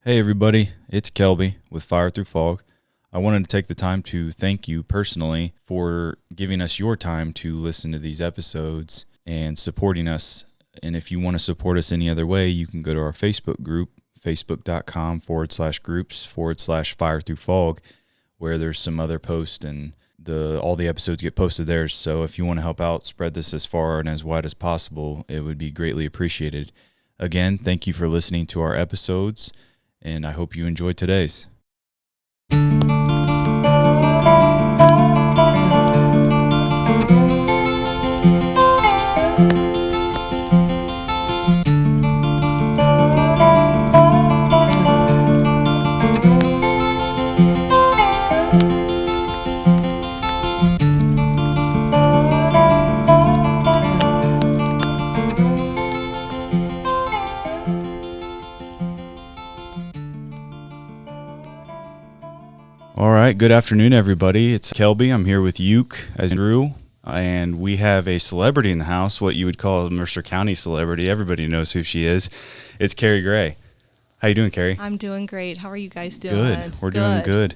Hey everybody, it's Kelby with Fire Through Fog. I wanted to take the time to thank you personally for giving us your time to listen to these episodes and supporting us. And if you want to support us any other way, you can go to our Facebook group, facebook.com/groups/Fire Through Fog, where there's some other posts and all the episodes get posted there. So if you want to help out, spread this as far and as wide as possible, it would be greatly appreciated. Again, thank you for listening to our episodes, and I hope you enjoyed today's. All right, good afternoon, everybody. It's Kelby. I'm here with Uke as Drew, and we have a celebrity in the house, what you would call a Mercer County celebrity. Everybody knows who she is. It's Karri Gray. How you doing, Karri? I'm doing great. How are you guys doing? Good. We're doing good.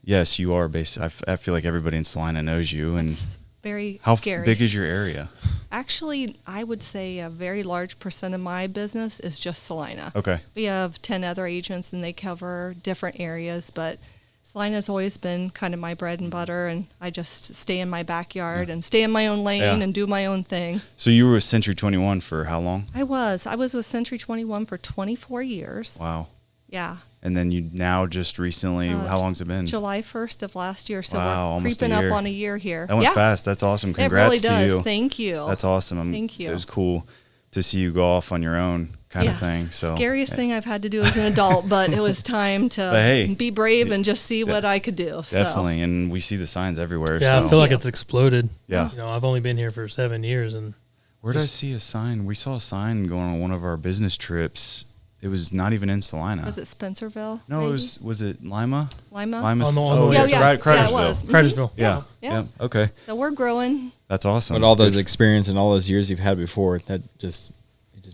Yes, you are. I feel like everybody in Salina knows you. And it's very how scary. Big is your area? Actually, I would say a very large percent of my business is just Salina. Okay. We have 10 other agents, and they cover different areas, but Salina's always been kind of my bread and butter, and I just stay in my backyard and stay in my own lane and do my own thing. So you were with Century 21 for how long? I was with Century 21 for 24 years. Wow. Yeah. And then you now just recently, how long's it been? July 1st of last year, so wow, we're creeping up on a year here. That went fast. That's awesome. Congrats it really does. to you. Thank you. That's awesome. Thank you. It was cool to see you go off on your own kind of thing. So scariest thing I've had to do as an adult, but it was time to be brave and just see what I could do. Definitely, and we see the signs everywhere. Yeah, I feel like it's exploded. Yeah. You know, I've only been here for 7 years. And where did I see a sign? We saw a sign going on one of our business trips. It was not even in Salina. Was it Spencerville? No, maybe? was it Lima? Lima? Cartersville. It was. Cartersville. Yeah. Okay. So we're growing. That's awesome. But all those experience and all those years you've had before, that just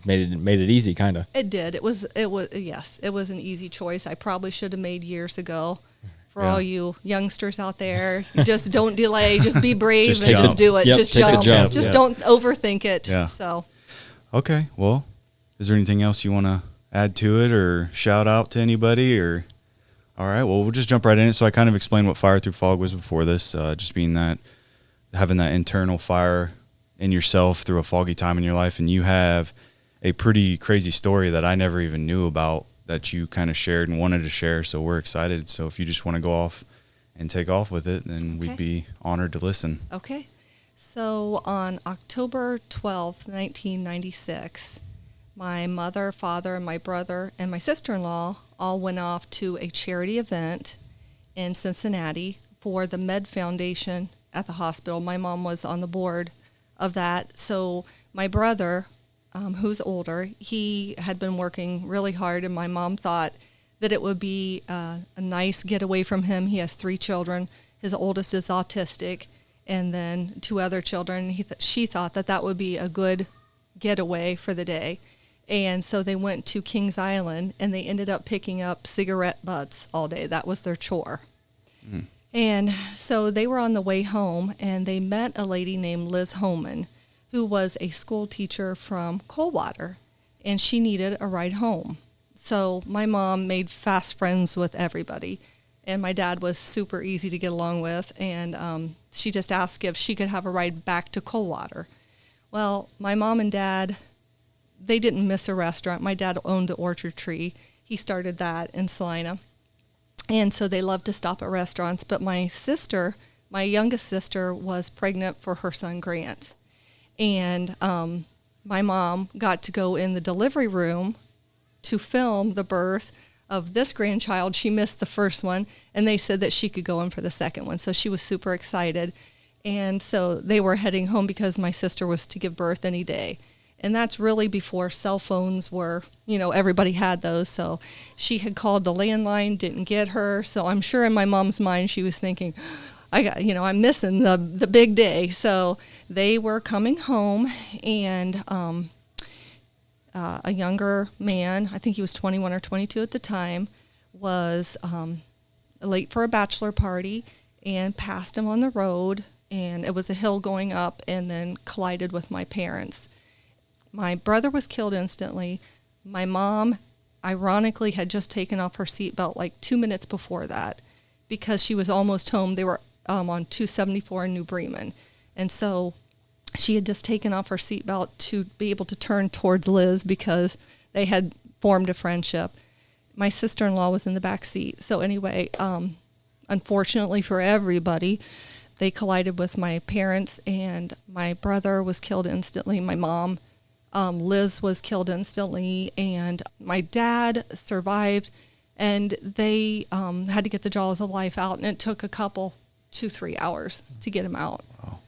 made it easy, kind of. It did. It was an easy choice. I probably should have made years ago. For all you youngsters out there, just don't delay. Just be brave just do it. Yep, just jump. Just don't overthink it. Yeah. So. Okay. Well, is there anything else you want to add to it or shout out to anybody? Or all right. Well, we'll just jump right in it. So I kind of explained what Fire Through Fog was before this. Just being that having that internal fire in yourself through a foggy time in your life, and you have a pretty crazy story that I never even knew about that you kind of shared and wanted to share. So we're excited. So if you just want to go off and take off with it, then we'd be honored to listen. Okay. So on October 12th, 1996, my mother, father, and my brother and my sister-in-law all went off to a charity event in Cincinnati for the Med Foundation at the hospital. My mom was on the board of that. So my brother, who's older, he had been working really hard, and my mom thought that it would be a nice getaway from him. He has 3 children. His oldest is autistic, and then 2 other children. She thought that would be a good getaway for the day. And so they went to Kings Island, and they ended up picking up cigarette butts all day. That was their chore. Mm. And so they were on the way home, and they met a lady named Liz Homan, who was a school teacher from Coldwater, and she needed a ride home. So my mom made fast friends with everybody, and my dad was super easy to get along with, and she just asked if she could have a ride back to Coldwater. Well, my mom and dad, they didn't miss a restaurant. My dad owned the Orchard Tree. He started that in Salina, and so they loved to stop at restaurants, but my youngest sister, was pregnant for her son Grant. And my mom got to go in the delivery room to film the birth of this grandchild. She missed the first one, and they said that she could go in for the second one. So she was super excited. And so they were heading home because my sister was to give birth any day. And that's really before cell phones were, everybody had those. So she had called the landline, didn't get her. So I'm sure in my mom's mind she was thinking, I'm missing the big day. So they were coming home, and a younger man, I think he was 21 or 22 at the time, was late for a bachelor party and passed him on the road, and it was a hill going up, and then collided with my parents. My brother was killed instantly. My mom, ironically, had just taken off her seatbelt like 2 minutes before that because she was almost home. They were on 274 in New Bremen. And so she had just taken off her seatbelt to be able to turn towards Liz because they had formed a friendship. My sister-in-law was in the back seat. So anyway, unfortunately for everybody, they collided with my parents, and my brother was killed instantly. My mom, Liz, was killed instantly, and my dad survived, and they had to get the jaws of life out, and it took a couple, 2-3 hours to get him out. Wow.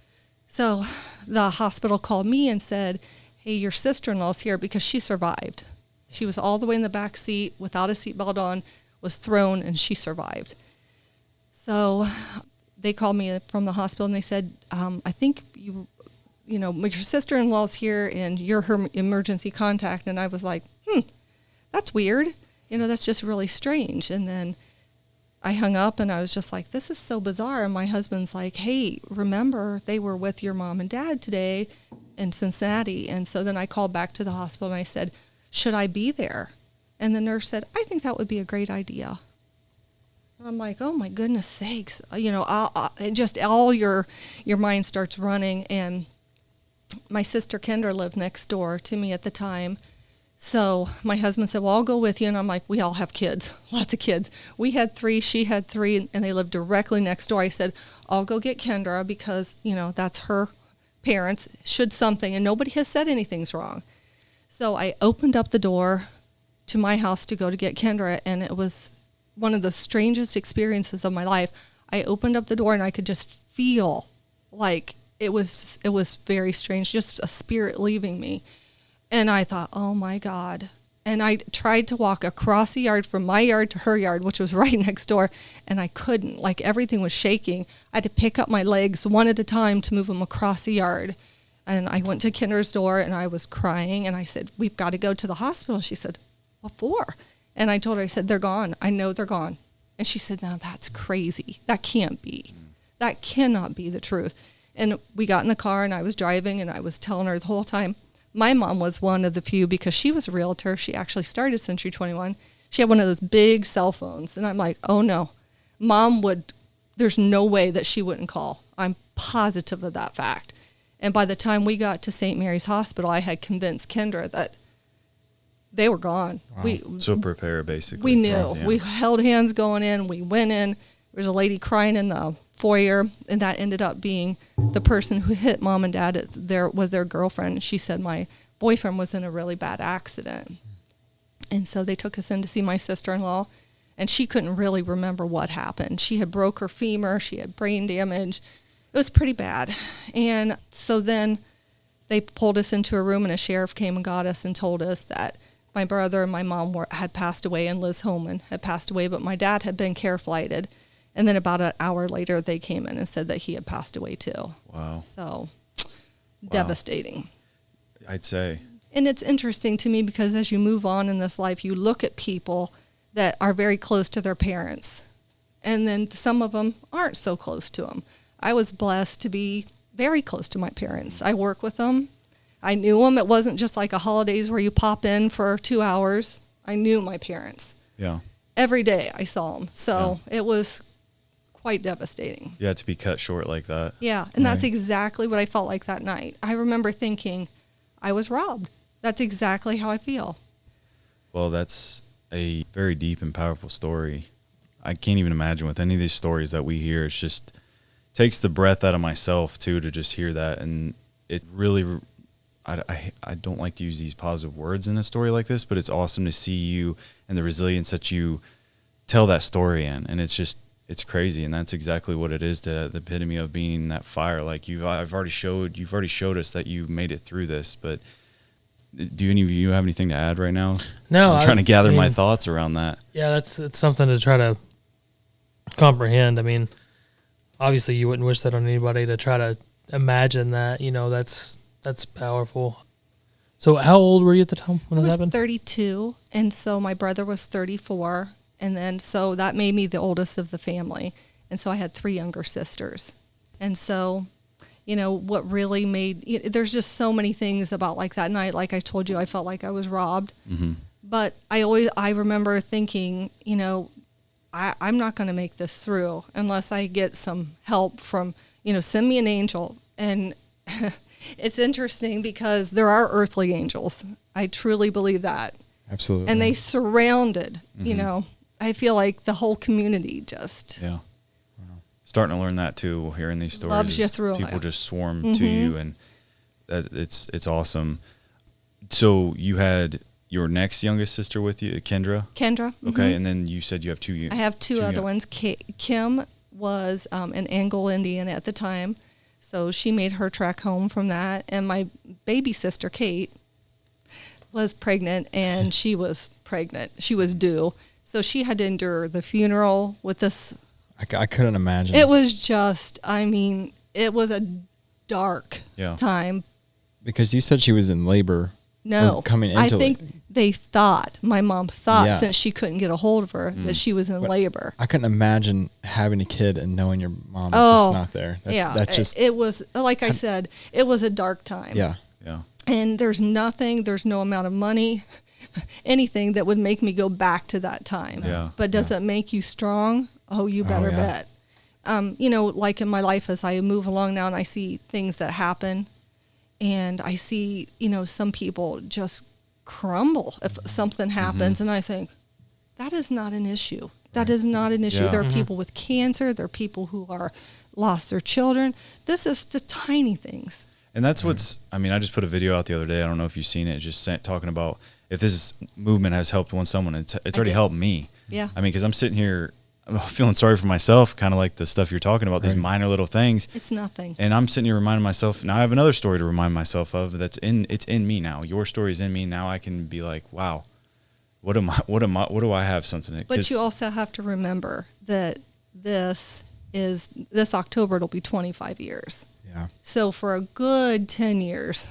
So the hospital called me and said, hey, your sister-in-law's here because she survived. She was all the way in the back seat without a seatbelt on, was thrown, and she survived. So they called me from the hospital, and they said, I think you know, your sister-in-law's here, and you're her emergency contact. And I was like, that's weird. You know, that's just really strange. And then I hung up, and I was just like, this is so bizarre. And my husband's like, hey, remember, they were with your mom and dad today in Cincinnati. And so then I called back to the hospital, and I said, should I be there? And the nurse said, I think that would be a great idea. I'm like, oh my goodness sakes, you know, just all your mind starts running. And my sister Kendra lived next door to me at the time. So my husband said, well, I'll go with you. And I'm like, we all have kids, lots of kids. We had 3, she had 3, and they lived directly next door. I said, I'll go get Kendra because, you know, that's her parents, should something, and nobody has said anything's wrong. So I opened up the door to my house to go to get Kendra, and it was one of the strangest experiences of my life. I opened up the door, and I could just feel like it was very strange, just a spirit leaving me. And I thought, oh my God. And I tried to walk across the yard from my yard to her yard, which was right next door, and I couldn't. Like, everything was shaking. I had to pick up my legs one at a time to move them across the yard. And I went to Kendra's door, and I was crying, and I said, we've got to go to the hospital. She said, what for? And I told her, I said, they're gone. I know they're gone. And she said, no, that's crazy. That can't be. That cannot be the truth. And we got in the car, and I was driving, and I was telling her the whole time. My mom was one of the few, because she was a realtor. She actually started Century 21. She had one of those big cell phones. And I'm like, oh no, there's no way that she wouldn't call. I'm positive of that fact. And by the time we got to St. Mary's Hospital, I had convinced Kendra that they were gone. Wow. So prepare, basically. We knew. Yeah. We held hands going in. We went in. There was a lady crying in the foyer, and that ended up being the person who hit mom and dad. Was their girlfriend. She said my boyfriend was in a really bad accident. And so they took us in to see my sister-in-law, and she couldn't really remember what happened. She had broke her femur. She had brain damage. It was pretty bad. And so then they pulled us into a room, and a sheriff came and got us and told us that my brother and my mom had passed away, and Liz Holman had passed away, but my dad had been care flighted. And then about an hour later, they came in and said that he had passed away too. Wow. So devastating. I'd say. And it's interesting to me because as you move on in this life, you look at people that are very close to their parents. And then some of them aren't so close to them. I was blessed to be very close to my parents. I work with them. I knew them. It wasn't just like a holidays where you pop in for 2 hours. I knew my parents. Yeah. Every day I saw them. So It was quite devastating. Yeah, to be cut short like that. Yeah, and that's exactly what I felt like that night. I remember thinking, I was robbed. That's exactly how I feel. Well, that's a very deep and powerful story. I can't even imagine with any of these stories that we hear. It's just takes the breath out of myself too to just hear that, and it really. I don't like to use these positive words in a story like this, but it's awesome to see you and the resilience that you tell that story in, and it's crazy, and that's exactly what it is, the epitome of being that fire. Like you've already showed us that you made it through this. But do any of you have anything to add right now? No, I'm trying to gather my thoughts around that. Yeah, it's something to try to comprehend. I mean, obviously you wouldn't wish that on anybody, to try to imagine that. You know, that's powerful. So how old were you at the time when I it was happened? 32, and so my brother was 34, and then so that made me the oldest of the family, and so I had 3 younger sisters, and so, what really made there's just so many things about like that night. Like I told you, I felt like I was robbed, but I remember thinking, I'm not going to make this through unless I get some help from, send me an angel. And it's interesting because there are earthly angels. I truly believe that. Absolutely. And they surrounded, I feel like the whole community just. Yeah. Starting to learn that too, hearing these stories. Loves you through people life. just swarm to you, and it's awesome. So you had your next youngest sister with you, Kendra? Kendra. Okay, and then you said you have 2. I have two other ones. Kim was an Angle Indian at the time, so she made her trek home from that. And my baby sister, Kate, was pregnant, and she was pregnant. She was due. So she had to endure the funeral with this. I couldn't imagine. It was just, it was a dark time. Because you said she was in labor. No, coming into I think my mom thought, since she couldn't get a hold of her, that she was in labor. I couldn't imagine having a kid and knowing your mom was just not there. That's just. It was, like I said, it was a dark time. Yeah. Yeah. And there's no amount of money, anything that would make me go back to that time. Yeah. But does it make you strong? Oh, you better bet. Like in my life, as I move along now and I see things that happen, and I see, some people just crumble if something happens, and I think, that is not an issue. That is not an issue. Yeah. There are people with cancer. There are people who are lost their children. This is the tiny things. And that's what's, I just put a video out the other day. I don't know if you've seen it, just talking about if this movement has helped someone, it's already helped me. Yeah. Because I'm sitting here, I'm feeling sorry for myself, kind of like the stuff you're talking about, these minor little things. It's nothing. And I'm sitting here reminding myself, now I have another story to remind myself of it's in me now. Your story is in me. Now I can be like, wow, what do I have something to, but you also have to remember that this October, it'll be 25 years. Yeah. So for a good 10 years,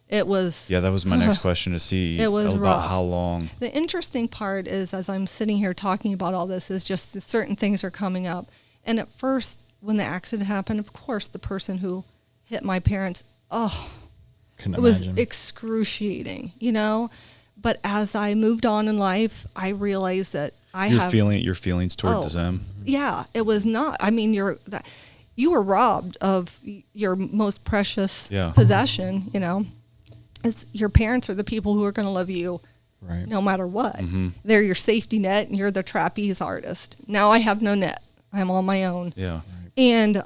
it was. Yeah, that was my next question to see. It was about rough. how long. The interesting part is, as I'm sitting here talking about all this, is just that certain things are coming up. And at first, when the accident happened, of course, the person who hit my parents, Couldn't it was imagine. excruciating, But as I moved on in life, I realized that your feelings towards them. Yeah, it was not. You were robbed of your most precious possession, As your parents are the people who are going to love you no matter what. Mm-hmm. They're your safety net, and you're the trapeze artist. Now I have no net. I'm on my own. Yeah. And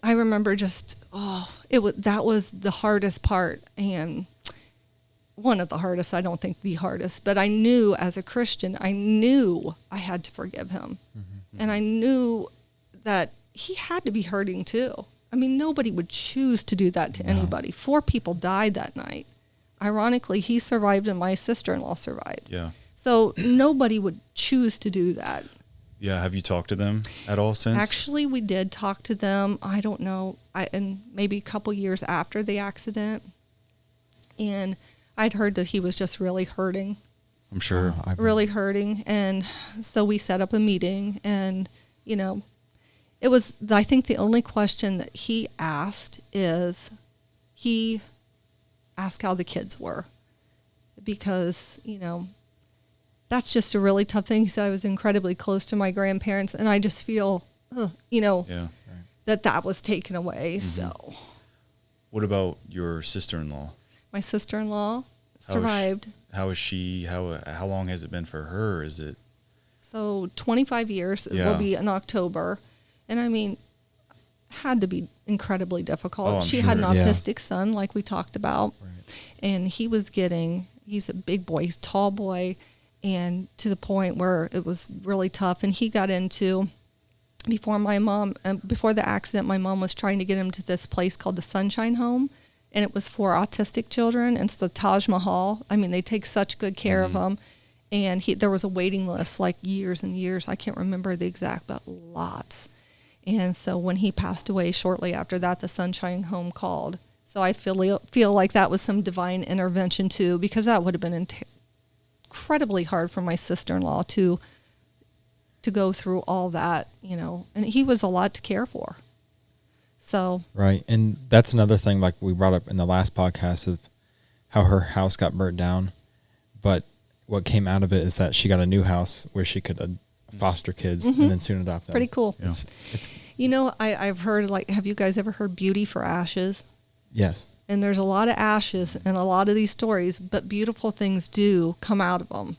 I remember that was the hardest part, and one of the hardest. I don't think the hardest, but I knew as a Christian, I had to forgive him. Mm-hmm. And I knew that he had to be hurting too. Nobody would choose to do that to anybody. 4 people died that night. Ironically, he survived and my sister-in-law survived. Yeah. So nobody would choose to do that. Yeah. Have you talked to them at all since? Actually, we did talk to them. I don't know. And maybe a couple years after the accident. And I'd heard that he was just really hurting. I'm sure. Really hurting. And so we set up a meeting, and, it was, I think the only question that he asked is, he asked how the kids were, because, that's just a really tough thing. He said I was incredibly close to my grandparents, and I just feel, that was taken away. Mm-hmm. So. What about your sister-in-law? My sister-in-law survived. How is she? How long has it been for her? Is it? So 25 years. It will be in October. And had to be incredibly difficult. She had an autistic son, like we talked about. Right. And he's a big boy, he's a tall boy, and to the point where it was really tough. And he got into, before the accident, my mom was trying to get him to this place called the Sunshine Home. And it was for autistic children. And it's the Taj Mahal. They take such good care of them. And there was a waiting list, like years and years. I can't remember the exact, but lots. And so when he passed away shortly after that, the Sunshine Home called, So I feel like that was some divine intervention too, because that would have been incredibly hard for my sister-in-law to go through all that, and he was a lot to care for. So. Right. And that's another thing, like we brought up in the last podcast, of how her house got burnt down. But what came out of it is that she got a new house where she could foster kids and then soon adopt them. Pretty cool. Yeah. It's I've heard, like, have you guys ever heard beauty for ashes? yes. And there's a lot of ashes in a lot of these stories, but beautiful things do come out of them.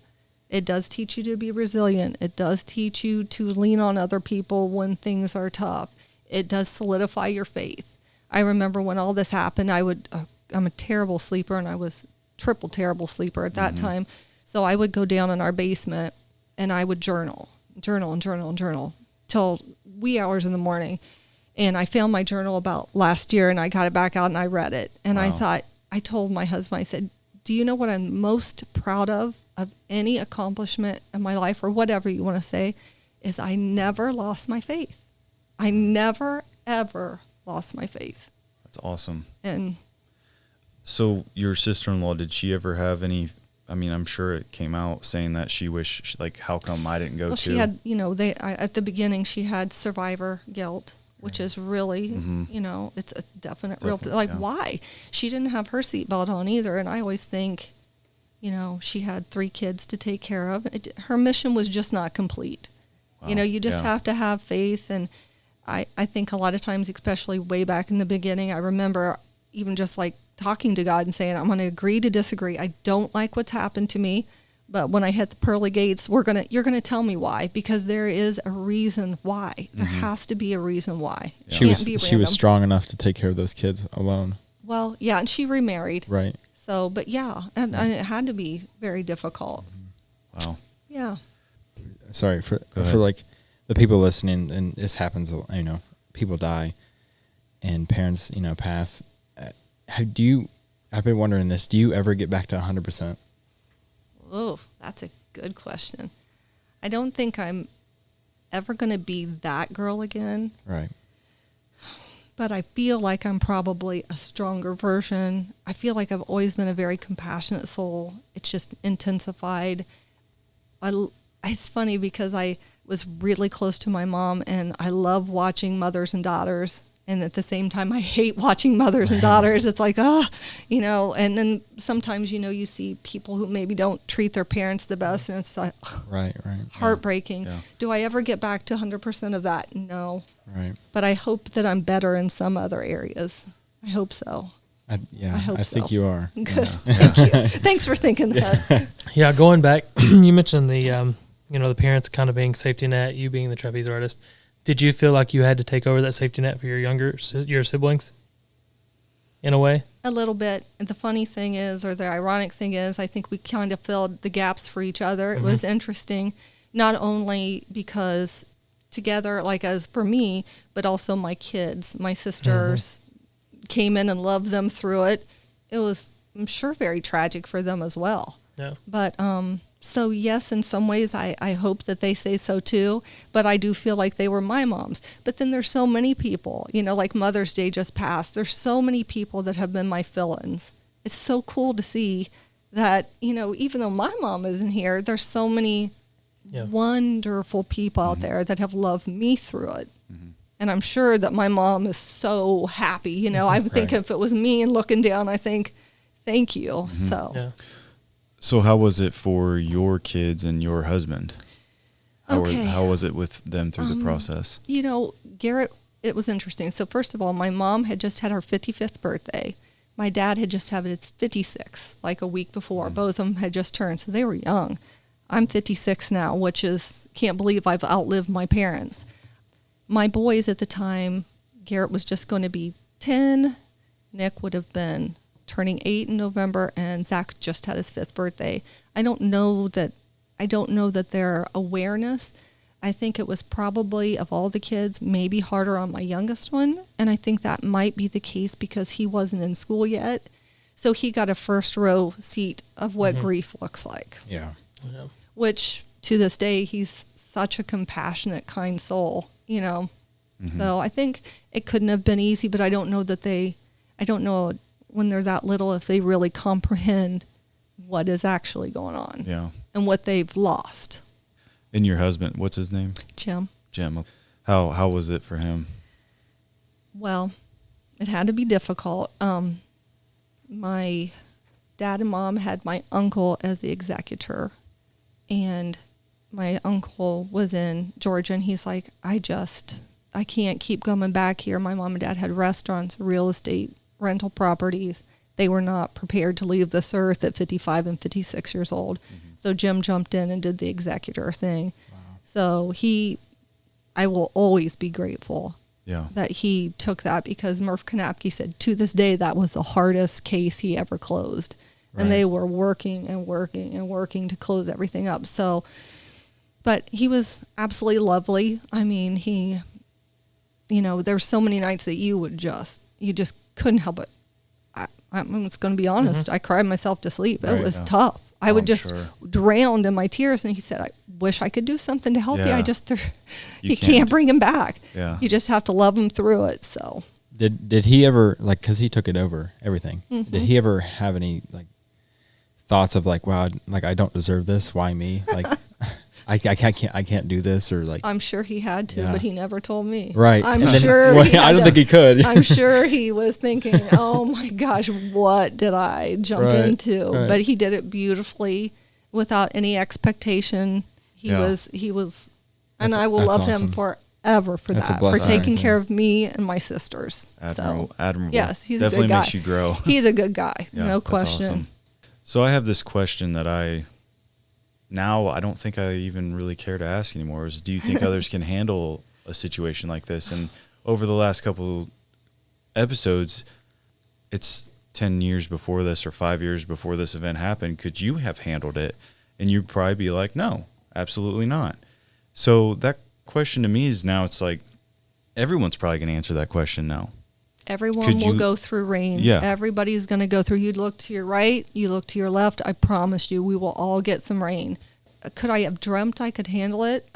It does teach you to be resilient. It does teach you to lean on other people when things are tough. It does solidify your faith. I remember when all this happened, I'm a terrible sleeper, and I was triple terrible sleeper at that time. So I would go down in our basement and I would journal till wee hours in the morning. And I found my journal about last year, and I got it back out and I read it. And Wow. I told my husband, I said, do you know what I'm most proud of any accomplishment in my life, or whatever you want to say, is I never lost my faith. I never, ever lost my faith. That's awesome. And So your sister-in-law, did she ever have any, I mean, I'm sure it came out saying that she wished, like, how come I didn't go well, too? she had, at the beginning, she had survivor guilt, which is really, it's a definite real, like, yeah. why? She didn't have her seatbelt on either. And I always think, she had 3 kids to take care of. Her mission was just not complete. Wow. You just have to have faith. And I think a lot of times, especially way back in the beginning, I remember even just like talking to God and saying, I'm going to agree to disagree. I don't like what's happened to me, but when I hit the pearly gates, you're going to tell me why, because there is a reason why. There has to be a reason why. Yeah. She was strong enough to take care of those kids alone. Well, yeah, and she remarried. Right. So, but yeah, and it had to be very difficult. Wow. Yeah. Sorry Go for ahead. like the people listening, and this happens, people die and parents, pass. I've been wondering this, do you ever get back to 100%? Oh, that's a good question. I don't think I'm ever going to be that girl again, Right. but I feel like I'm probably a stronger version. I feel like I've always been a very compassionate soul. It's just intensified. It's funny because I was really close to my mom, and I love watching mothers and daughters. And at the same time, I hate watching mothers and daughters. It's like, and then sometimes, you see people who maybe don't treat their parents the best, and it's like Right. heartbreaking. Yeah. Do I ever get back to 100% of that? No. Right. But I hope that I'm better in some other areas. I hope so. I hope think so. you are. Good. Thank you. Thanks for thinking that. Yeah, going back, you mentioned the the parents kind of being safety net, you being the trapeze artist. Did you feel like you had to take over that safety net for your siblings in a way? A little bit. And the funny thing is, or the ironic thing is, I think we kind of filled the gaps for each other. It was interesting, not only because together, like as for me, but also my kids, my sisters came in and loved them through it. It was, I'm sure, very tragic for them as well. Yeah. But so yes, in some ways, I hope that they say so too. But I do feel like they were my moms. But then there's so many people, like Mother's Day just passed. There's so many people that have been my fill-ins. It's so cool to see that, even though my mom isn't here, there's so many wonderful people out there that have loved me through it. And I'm sure that my mom is so happy. I would think if it was me and looking down, I think, thank you. So. Yeah. So how was it for your kids and your husband? Okay. How was it with them through the process? Garrett, it was interesting. So first of all, my mom had just had her 55th birthday. My dad had just had his 56th, like a week before. Both of them had just turned, so they were young. I'm 56 now, which is, can't believe I've outlived my parents. My boys at the time, Garrett was just going to be 10. Nick would have been turning 8 in November, and Zach just had his 5th birthday. I don't know that their awareness, I think it was probably, of all the kids, maybe harder on my youngest one. And I think that might be the case because he wasn't in school yet. So he got a first row seat of what grief looks like. Yeah. Yeah. Which to this day, he's such a compassionate, kind soul, So I think it couldn't have been easy, but I don't know that I don't know when they're that little if they really comprehend what is actually going on. Yeah. And what they've lost. And your husband, what's his name? Jim. Jim. How was it for him? Well, it had to be difficult. My dad and mom had my uncle as the executor, and my uncle was in Georgia, and he's like, I can't keep coming back here. My mom and dad had restaurants, real estate, rental properties. They were not prepared to leave this earth at 55 and 56 years old. Mm-hmm. So Jim jumped in and did the executor thing. Wow. So I will always be grateful that he took that, because Murph Kanapke said to this day that was the hardest case he ever closed. Right. And they were working and working and working to close everything up. So, but he was absolutely lovely. I mean, there's so many nights that you just couldn't help it. I'm just going to be honest. Mm-hmm. I cried myself to sleep. Right, it was tough. I would just drown in my tears. And he said, I wish I could do something to help you. You can't bring him back. Yeah. You just have to love him through it. So did he ever, like, cause he took it over everything. Mm-hmm. Did he ever have any like thoughts of like, wow, like I don't deserve this. Why me? Like, I can't do this, or like. I'm sure he had to, but he never told me. Right. I don't think he could. I'm sure he was thinking, oh my gosh, what did I jump into? Right. But he did it beautifully without any expectation. He was, and I will love him forever for that, for taking care of me and my sisters. Admirable. Yes, he's definitely a good guy. Makes you grow. He's a good guy, no question. Awesome. So I have this question that I don't think I even really care to ask anymore, is do you think others can handle a situation like this? And over the last couple episodes, it's 10 years before this or 5 years before this event happened. Could you have handled it? And you'd probably be like, no, absolutely not. So that question to me is now, it's like everyone's probably going to answer that question now. Everyone will go through rain. Yeah. Everybody's going to go through. You look to your right, you look to your left. I promise you, we will all get some rain. Could I have dreamt I could handle it?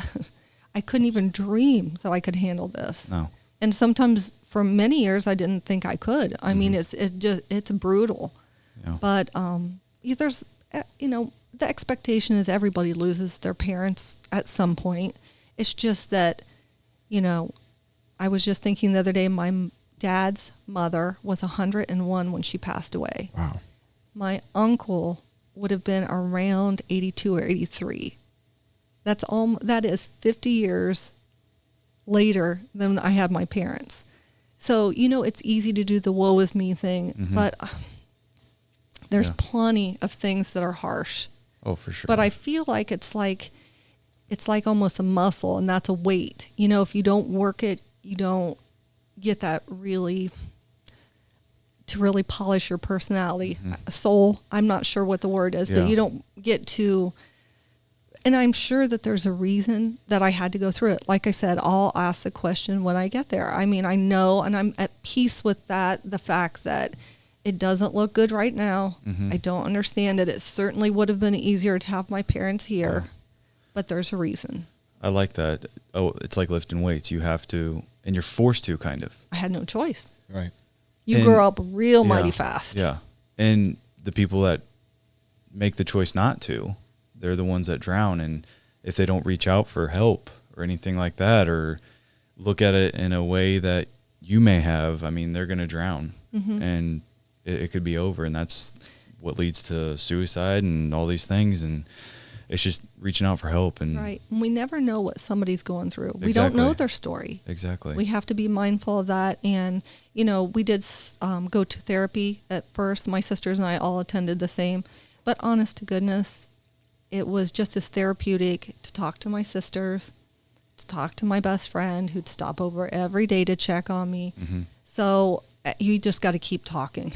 I couldn't even dream that I could handle this. No. And sometimes for many years, I didn't think I could. I mean, it's brutal. Yeah. But there's, the expectation is everybody loses their parents at some point. It's just that, I was just thinking the other day, my dad's mother was 101 when she passed away. Wow. My uncle would have been around 82 or 83. That is 50 years later than I had my parents. So, it's easy to do the woe is me thing, but there's plenty of things that are harsh. Oh, for sure. But I feel like it's like almost a muscle, and that's a weight. If you don't work it, you don't get that to really polish your personality. Soul, I'm not sure what the word is, but you don't get to, and I'm sure that there's a reason that I had to go through it. Like I said, I'll ask the question when I get there. I mean, I know, and I'm at peace with that, the fact that it doesn't look good right now. I don't understand it. It certainly would have been easier to have my parents here, but there's a reason. I like that. Oh, it's like lifting weights. You have to, and you're forced to, kind of. I had no choice. Right. You grow up real mighty fast. Yeah. And the people that make the choice not to, they're the ones that drown. And if they don't reach out for help or anything like that, or look at it in a way that you may have, I mean, they're going to drown. And it could be over. And that's what leads to suicide and all these things. And it's just reaching out for help. And right. And we never know what somebody's going through. Exactly. We don't know their story. Exactly. We have to be mindful of that. And, we did go to therapy at first. My sisters and I all attended the same. But honest to goodness, it was just as therapeutic to talk to my sisters, to talk to my best friend who'd stop over every day to check on me. So you just got to keep talking.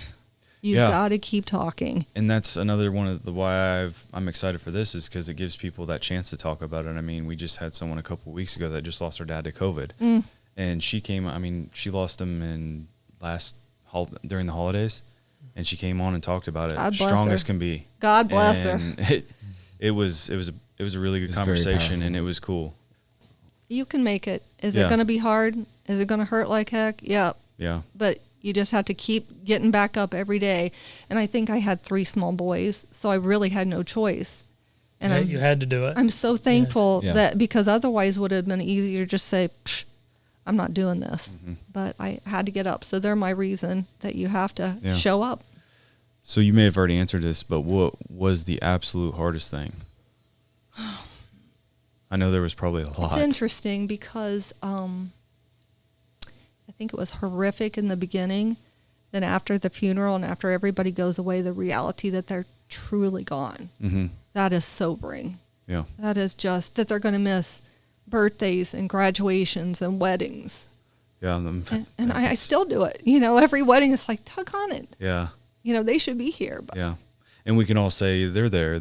You've got to keep talking. And that's another one of the why I'm excited for this, is because it gives people that chance to talk about it. I mean, we just had someone a couple of weeks ago that just lost her dad to COVID. And she she lost him during the holidays, and she came on and talked about it. God bless strong her. as can be. God bless her. It was a really good conversation, and it was cool. You can make it. Is it going to be hard? Is it going to hurt like heck? Yeah. Yeah. But You just have to keep getting back up every day. And I think I had 3 small boys, so I really had no choice. And You had to do it. I'm so thankful Yeah. that, because otherwise would have been easier to just say, Psh, I'm not doing this. But I had to get up. So they're my reason that you have to show up. So you may have already answered this, but what was the absolute hardest thing? I know there was probably a lot. It's interesting because I think it was horrific in the beginning. Then after the funeral and after everybody goes away, the reality that they're truly gone. Mm-hmm. That is sobering. Yeah. That is just that they're going to miss birthdays and graduations and weddings. Yeah. And I still do it. You know, every wedding is like, tug on it. Yeah. You know, they should be here. But Yeah. And we can all say they're there.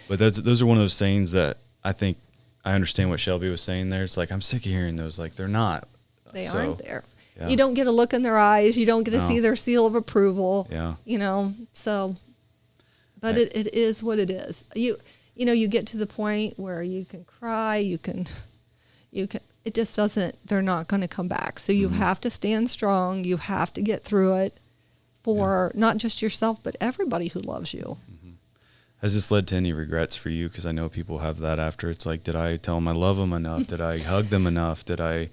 But those are one of those sayings that I think I understand what Shelby was saying there. It's like, I'm sick of hearing those. Like, they're not. they aren't there. Yeah. You don't get a look in their eyes. You don't get to No. see their seal of approval. Yeah. You know, so, but Right. it is what it is. You know, you get to the point where you can cry, you can, it just doesn't, they're not going to come back. So you have to stand strong. You have to get through it for not just yourself, but everybody who loves you. Has this led to any regrets for you? Because I know people have that after. It's like, did I tell them I love them enough? Did I hug them enough? Did I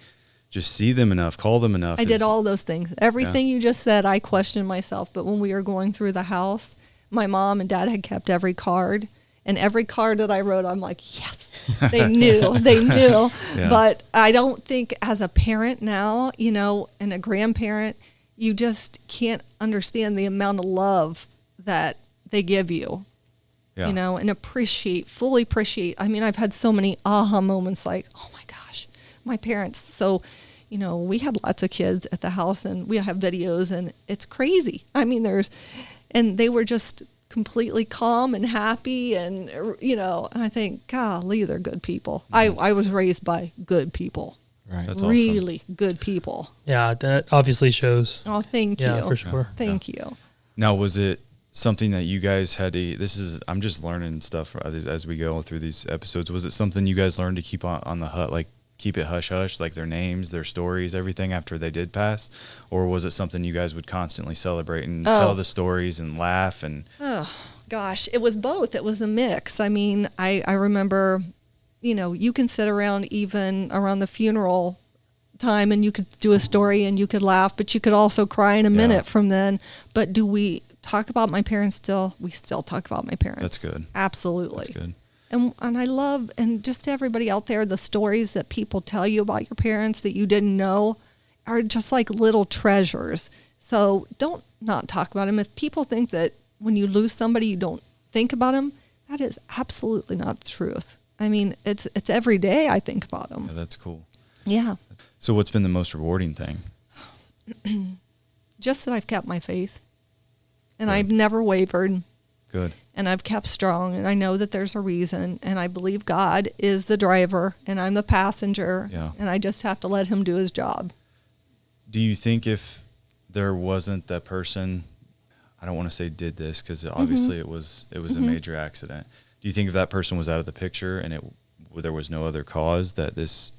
just see them enough? Call them enough? I did all those things. Everything you just said, I questioned myself. But when we were going through the house, my mom and dad had kept every card. And every card that I wrote, I'm like, yes, they knew. Yeah. But I don't think as a parent now, you know, and a grandparent, you just can't understand the amount of love that they give you. Yeah. You know, and fully appreciate. I mean, I've had so many aha moments like, oh my gosh, my parents. So, you know, we had lots of kids at the house and we have videos and it's crazy. I mean, and they were just completely calm and happy and, you know, and I think, golly, they're good people. I was raised by good people. Right. That's awesome. Really good people. Yeah, that obviously shows. Oh, thank you. Yeah, for sure. Thank you. Now, was it something that you guys had to, I'm just learning stuff as we go through these episodes. Was it something you guys learned to keep on the hut, like keep it hush hush, like their names, their stories, everything after they did pass? Or was it something you guys would constantly celebrate and tell the stories and laugh? And oh gosh, it was both. It was a mix. I mean, I remember, you know, you can sit around even around the funeral time and you could do a story and you could laugh, but you could also cry in a minute from then. But do we talk about my parents still? We still talk about my parents. That's good. Absolutely. That's good. And I love, and just to everybody out there, the stories that people tell you about your parents that you didn't know are just like little treasures. So don't not talk about them. If people think that when you lose somebody, you don't think about them, that is absolutely not the truth. I mean, it's every day I think about them. Yeah, that's cool. Yeah. So what's been the most rewarding thing? Just that I've kept my faith. And Good. I've never wavered. Good. And I've kept strong. And I know that there's a reason. And I believe God is the driver and I'm the passenger. Yeah. And I just have to let him do his job. Do you think if there wasn't that person, I don't want to say did this because obviously it was a major accident. Do you think if that person was out of the picture and there was no other cause that this,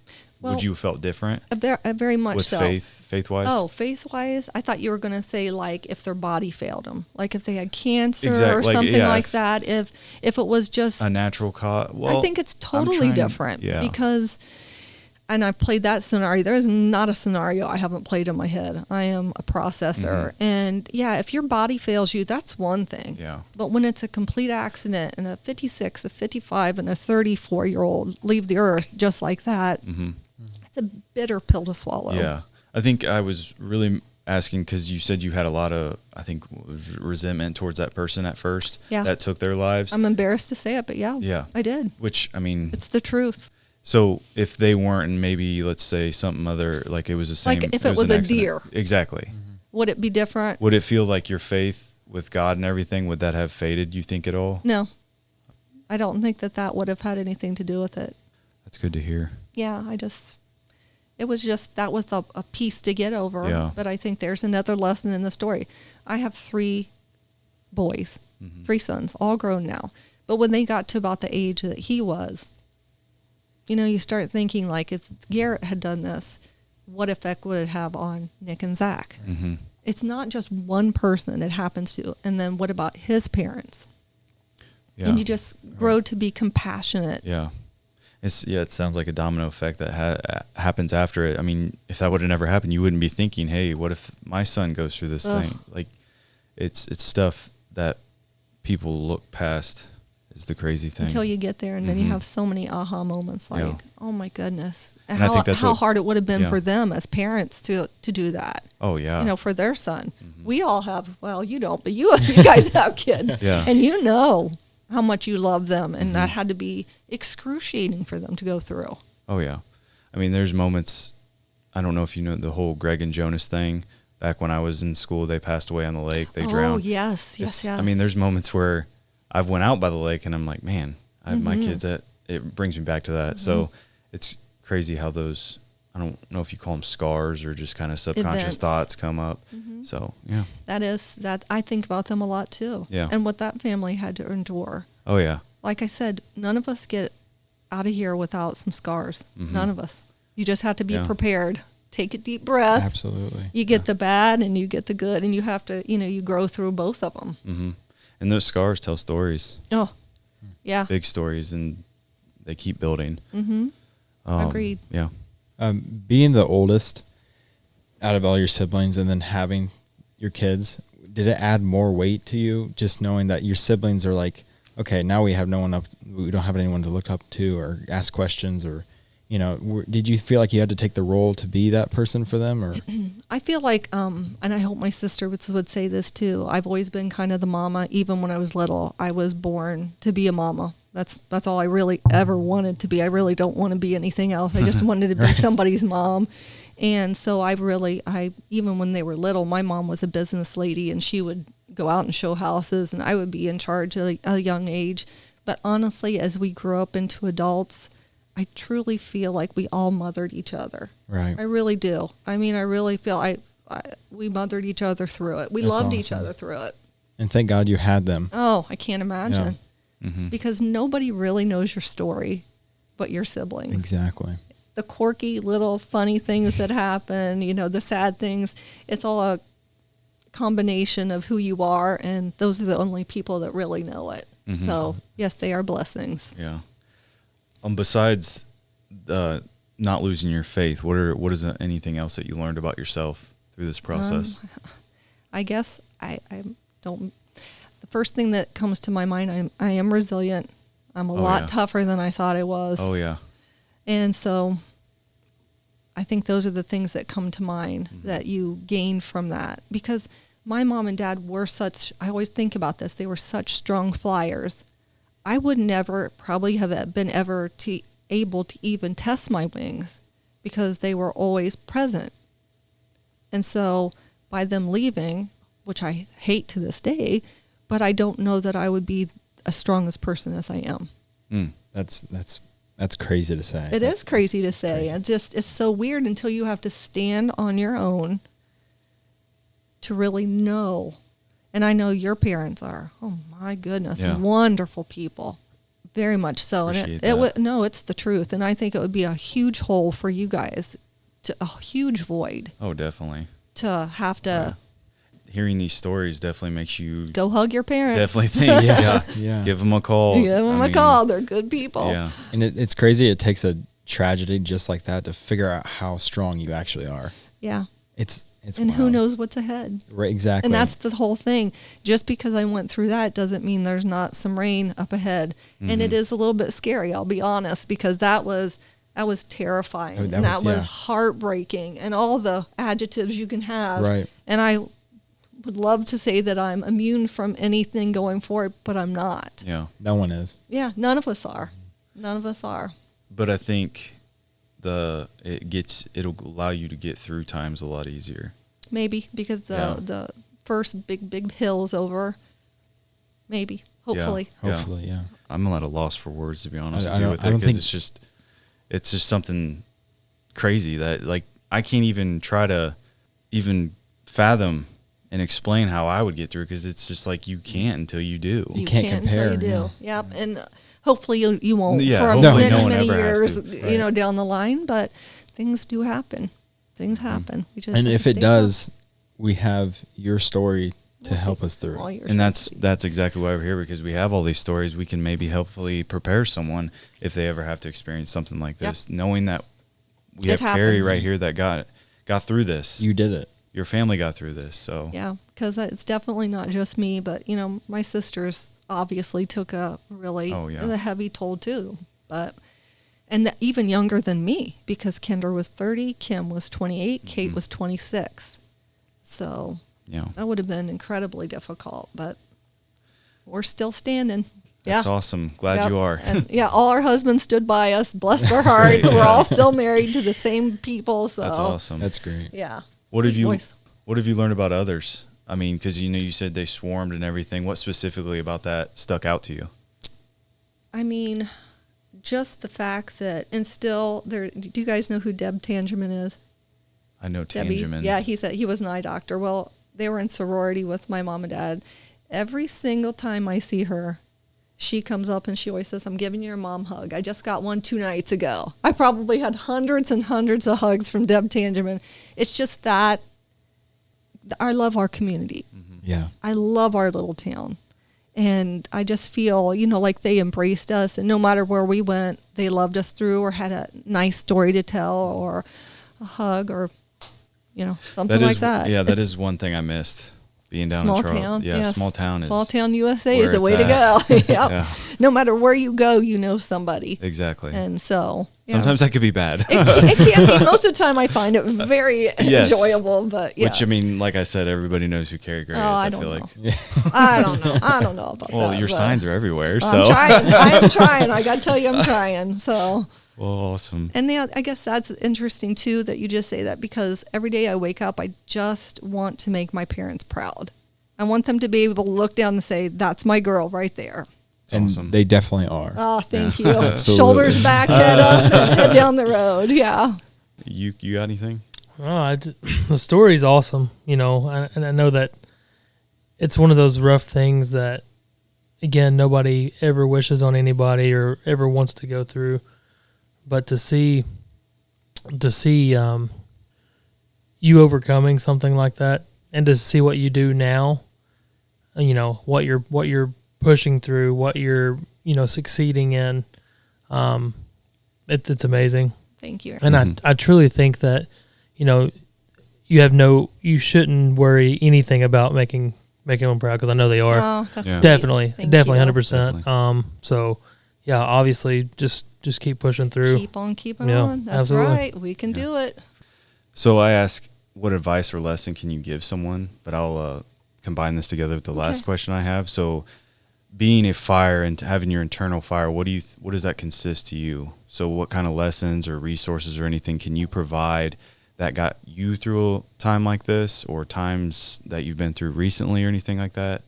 would you have felt different? Very much with so. faith-wise? Oh, faith-wise? I thought you were going to say like if their body failed them. Like if they had cancer or something like that. If it was just a natural cause. Well, I think it's totally different. Yeah. Because, and I've played that scenario. There is not a scenario I haven't played in my head. I am a processor. And yeah, if your body fails you, that's one thing. Yeah. But when it's a complete accident and a 56, a 55, and a 34-year-old leave the earth just like that, it's a bitter pill to swallow. Yeah. I think I was really asking because you said you had a lot of, I think, resentment towards that person at first that took their lives. I'm embarrassed to say it, but yeah, I did. Which, I mean, it's the truth. So if they weren't, and maybe let's say something other, like it was the same. Like if it was an a accident. deer. Exactly. Would it be different? Would it feel like your faith with God and everything, would that have faded, you think, at all? No. I don't think that would have had anything to do with it. That's good to hear. Yeah, it was just, that was a piece to get over. Yeah. But I think there's another lesson in the story. I have 3 boys, 3 sons, all grown now. But when they got to about the age that he was, you know, you start thinking like if Garrett had done this, what effect would it have on Nick and Zach? it's not just one person it happens to. And then what about his parents? Yeah. And you just grow to be compassionate. Yeah. It sounds like a domino effect that happens after it. I mean, if that would have never happened, you wouldn't be thinking, hey, what if my son goes through this thing? Like, it's stuff that people look past is the crazy thing. Until you get there, and then you have so many aha moments like, oh my goodness. And I think that's how hard it would have been for them as parents to do that. Oh, yeah. You know, for their son. We all have, well, you don't, but you guys have kids. Yeah. And you know how much you love them, and that had to be excruciating for them to go through. Oh, yeah. I mean, there's moments, I don't know if you know the whole Greg and Jonas thing. Back when I was in school, they passed away on the lake. They drowned. Oh, yes. I mean, there's moments where I've went out by the lake and I'm like, man, I have my kids. It brings me back to that. So it's crazy how those, I don't know if you call them scars or just kind of subconscious Events. thoughts come up. So, yeah. That I think about them a lot too. Yeah. And what that family had to endure. Oh, yeah. Like I said, none of us get out of here without some scars. None of us. You just have to be prepared. Take a deep breath. Absolutely. You get the bad and you get the good, and you have to, you grow through both of them. And those scars tell stories. Oh, yeah. Big stories, and they keep building. Agreed. Yeah. Being the oldest out of all your siblings and then having your kids, did it add more weight to you just knowing that your siblings are like, okay, now we don't have anyone to look up to or ask questions, or, did you feel like you had to take the role to be that person for them? Or I feel like, and I hope my sister would say this too, I've always been kind of the mama. Even when I was little, I was born to be a mama. That's all I really ever wanted to be. I really don't want to be anything else. I just wanted to be somebody's mom. And so I even when they were little, my mom was a business lady, and she would go out and show houses, and I would be in charge at a young age. But honestly, as we grew up into adults, I truly feel like we all mothered each other. Right. I really do. I mean, I really feel we mothered each other through it. We loved each other through it. And thank God you had them. Oh, I can't imagine. Yeah. Because nobody really knows your story but your siblings. Exactly. The quirky little funny things that happen, the sad things, it's all a combination of who you are, and those are the only people that really know it. So, yes, they are blessings. Yeah. Besides not losing your faith, what is anything else that you learned about yourself through this process? I guess I don't. The first thing that comes to my mind, I am resilient. I'm a lot tougher than I thought I was. Oh, yeah. And so I think those are the things that come to mind that you gain from that. Because my mom and dad were I always think about this, they were such strong flyers. I would never probably have been able to even test my wings because they were always present. And so by them leaving, which I hate to this day, but I don't know that I would be as strong as person as I am. That's crazy to say. It is crazy to say. Crazy. It's so weird until you have to stand on your own to really know. And I know your parents are, oh my goodness, wonderful people. Very much so. Appreciate And that. no, it's the truth. And I think it would be a huge hole for you guys, a huge void Oh, definitely. to have to Hearing these stories definitely makes you go hug your parents. definitely think, Yeah. give them a call. Give them a call. They're good people. Yeah. And it's crazy. It takes a tragedy just like that to figure out how strong you actually are. Yeah. It's And who wild. knows what's ahead. Right, exactly. And that's the whole thing. Just because I went through that doesn't mean there's not some rain up ahead. And it is a little bit scary, I'll be honest, because that was terrifying. And that was heartbreaking, and all the adjectives you can have. Right. And I would love to say that I'm immune from anything going forward, but I'm not. Yeah. No one is. Yeah, none of us are. None of us are. But I think it'll allow you to get through times a lot easier. Maybe because the first big hill is over. Maybe, hopefully. Yeah. Hopefully, yeah. I'm at a loss for words, to be honest I with you, don't- with I it, don't because think- it's just something crazy that, like, I can't even try to even fathom and explain how I would get through, because it's just like you can't until you do. You can't compare, until you do. yeah. Yep, and hopefully you won't Yeah, for hopefully many, no one many ever has years, to. down the line. But things do happen. Things happen. We just And have if to it stay does, we have your story to help us through. And that's exactly why we're here, because we have all these stories. We can maybe helpfully prepare someone if they ever have to experience something like this, knowing that we have Karri right here that got through this. You did it. Your family got through this. So yeah, because it's definitely not just me, but my sisters obviously took a really a heavy toll too. But even younger than me, because Kendra was 30, Kim was 28, Kate was 26. So that would have been incredibly difficult, but we're still standing. That's awesome. Glad you are. And all our husbands stood by us. Bless their hearts. We're all still married to the same people. So that's awesome. That's great. Yeah. What have you learned about others? I mean, because you said they swarmed and everything. What specifically about that stuck out to you? I mean, just the fact that, and still there. Do you guys know who Deb Tangeman is? I know Debbie. Tangeman. Yeah, he was an eye doctor. Well, they were in sorority with my mom and dad. Every single time I see her, she comes up and she always says, "I'm giving your mom a hug. I just got one 2 nights ago." I probably had hundreds and hundreds of hugs from Deb Tangeman. It's just that I love our community. Mm-hmm. Yeah. I love our little town. And I just feel, like they embraced us. And no matter where we went, they loved us through or had a nice story to tell or a hug or, something like that. Yeah, that is one thing I missed. Being down small in Charlotte. town. Yeah, Yes. small town USA is the way to go. Yep. Yeah. No matter where you go, somebody. Exactly. And so sometimes that could be bad. It can be. Most of the time I find it very enjoyable, but Which, I mean, like I said, everybody knows who Karri Gray is. I feel know. like. I don't know. I don't know about that. Well, your signs are everywhere, so. I'm trying. I'm trying. I got to tell you, I'm trying. So. Well, awesome. And I guess that's interesting too that you just say that, because every day I wake up, I just want to make my parents proud. I want them to be able to look down and say, "That's my girl right there." And awesome. They definitely are. Oh, thank you. Shoulders back, head up, and head down the road. Yeah. You got anything? The story's awesome, and I know that it's one of those rough things that, again, nobody ever wishes on anybody or ever wants to go through. But to see you overcoming something like that, and to see what you do now, what you're pushing through, what you're succeeding in, it's amazing. Thank you. And I truly think that you shouldn't worry anything about making them proud, because I know they are. Oh, that's sweet. Definitely Thank you. 100%. So yeah, obviously just keep pushing through. Keep on keeping on. That's absolutely. right. We can do it. So I ask, what advice or lesson can you give someone? But I'll combine this together with the last question I have. So being a fire and having your internal fire, what does that consist to you? So what kind of lessons or resources or anything can you provide that got you through a time like this, or times that you've been through recently or anything like that?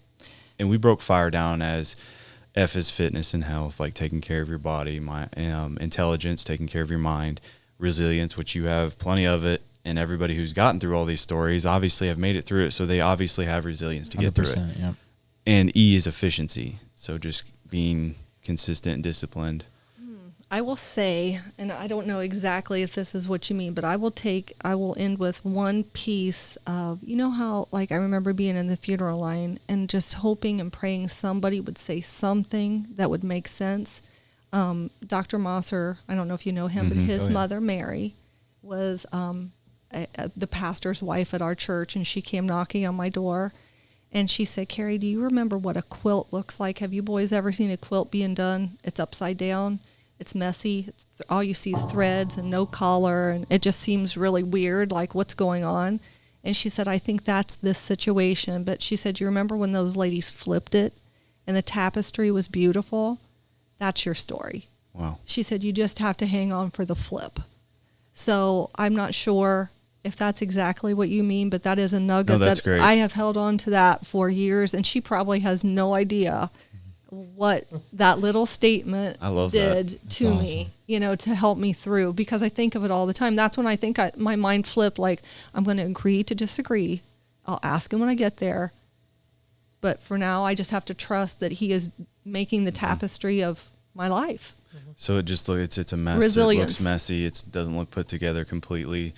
And we broke fire down as F is fitness and health, like taking care of your body, intelligence, taking care of your mind, resilience, which you have plenty of it. And everybody who's gotten through all these stories obviously have made it through it, so they obviously have resilience to get through it. Yep. And E is efficiency, so just being consistent and disciplined. I will say, and I don't know exactly if this is what you mean, but I will end with one piece of, how, like, I remember being in the funeral line and just hoping and praying somebody would say something that would make sense. Dr. Mosser, I don't know if you know him, but his mother, Mary, was the pastor's wife at our church, and she came knocking on my door, and she said, "Karri, do you remember what a quilt looks like? Have you boys ever seen a quilt being done? It's upside down. It's messy. All you see is threads and no collar, and it just seems really weird, like what's going on?" And she said, "I think that's this situation." But she said, "You remember when those ladies flipped it and the tapestry was beautiful? That's your story." Wow. She said, "You just have to hang on for the flip." So I'm not sure if that's exactly what you mean, but that is a nugget that great. I have held on to that for years, and she probably has no idea what that little statement did to me, to help me through, because I think of it all the time. That's when I think my mind flipped, like, I'm going to agree to disagree. I'll ask him when I get there. But for now, I just have to trust that he is making the tapestry of my life. So it just it's a mess. Resilience. It looks messy. It doesn't look put together completely.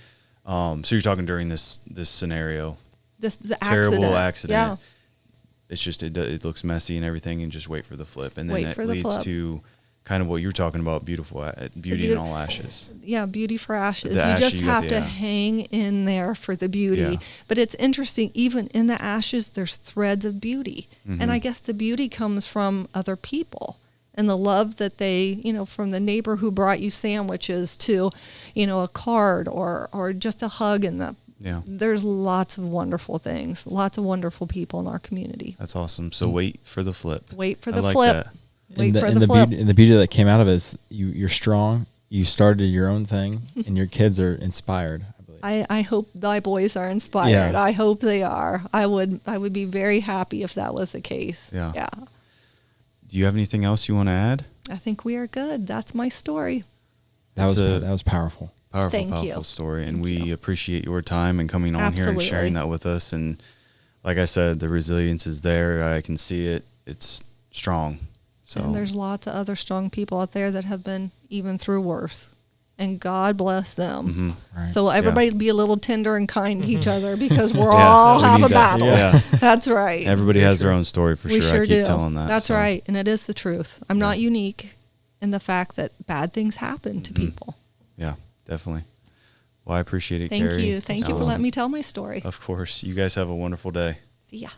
So you're talking during this scenario. this the terrible accident. Yeah. It's just it looks messy and everything, and just wait for the flip, and then Wait it for the leads flip. to kind of what you were talking about, beauty in all ashes. Yeah, beauty for ashes. The You ash just you got have the- to yeah. hang in there for the beauty. Yeah. But it's interesting, even in the ashes, there's threads of beauty. Mm-hmm. And I guess the beauty comes from other people and the love that they, from the neighbor who brought you sandwiches to, a card or just a hug. And Yeah, there's lots of wonderful things, lots of wonderful people in our community. that's awesome. So wait for the flip. Wait for I the like flip. that. Wait for and the flip. beauty, and the beauty that came out of it is you're strong. You started your own thing, and your kids are inspired. I believe. I hope thy boys are inspired. Yeah. I hope they are. I would be very happy if that was the case. Yeah. Yeah. Do you have anything else you want to add? I think we are good. That's my story. That was It's a- that was powerful. Powerful, Thank powerful you. story. And Thank we you. appreciate your time and coming on here and Absolutely. sharing that with us. And like I said, the resilience is there. I can see it. It's strong. So And there's lots of other strong people out there that have been even through worse. And God bless them. mhm. Right. So everybody be a little tender and kind to each other because we're Yeah, all we have need a that. battle. Yeah. That's right. Everybody has their own story for we sure. sure I keep do. telling that. That's so, right. And it is the truth. I'm not Yeah. unique in the fact that bad things happen to Mhm. people. Yeah, definitely. Well, I appreciate it, Thank Karri. you. Thank you for letting me tell my story. Of course. You guys have a wonderful day. See ya.